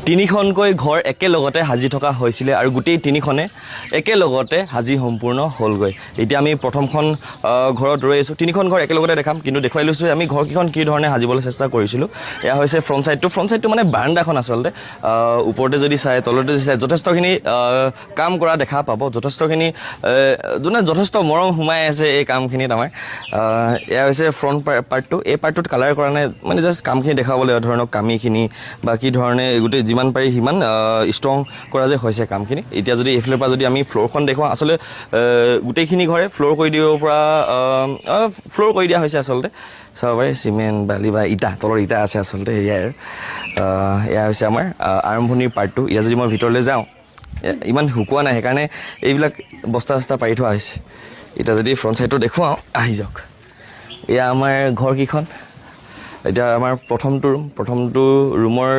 তিনিখনকৈ ঘৰ একেলগতে সাজি থকা হৈছিলে আৰু গোটেই তিনিখনে একেলগতে সাজি সম্পূৰ্ণ হ'লগৈ এতিয়া আমি প্ৰথমখন ঘৰত ৰৈ আছোঁ তিনিখন ঘৰ একেলগতে দেখাম কিন্তু দেখুৱাই লৈছোঁ আমি ঘৰকেইখন কি ধৰণে সাজিবলৈ চেষ্টা কৰিছিলোঁ এয়া হৈছে ফ্ৰণ্ট চাইডটো মানে বাৰাণ্ডাখন আচলতে ওপৰতে যদি চাই তলতে যদি চাই যথেষ্টখিনি কাম কৰা দেখা পাব যথেষ্টখিনি যোনে যথেষ্ট মৰম সোমাই আছে এই কামখিনিত আমাৰ এয়া হৈছে ফ্ৰণ্ট পাৰ্টটো এই পাৰ্টটোত কালাৰ কৰা নাই মানে জাষ্ট কামখিনি দেখাবলৈ ধৰণক কামিখিনি বা কি ধৰণে গোটেই যিমান পাৰি সিমান ষ্ট্ৰং কৰা যে হৈছে কামখিনি এতিয়া যদি এইফালৰ পৰা যদি আমি ফ্ল'ৰখন দেখুৱাওঁ আচলতে গোটেইখিনি ঘৰে ফ্ল'ৰ কৰি দিব পৰা ফ্ল'ৰ কৰি দিয়া হৈছে আচলতে চাব পাৰে চিমেণ্ট বালি বা ইটা তলৰ ইটা আছে আচলতে এয়াই এয়া হৈছে আমাৰ আৰম্ভণিৰ পাৰ্টটো ইয়াত যদি মই ভিতৰলৈ যাওঁ ইমান শুকোৱা নাই সেইকাৰণে এইবিলাক বস্তা চস্তা পাৰি থোৱা হৈছে এতিয়া যদি ফ্ৰণ্ট চাইডটো দেখুৱাওঁ আহি যাওক এয়া আমাৰ ঘৰকেইখন এতিয়া আমাৰ প্ৰথমটো ৰুমৰ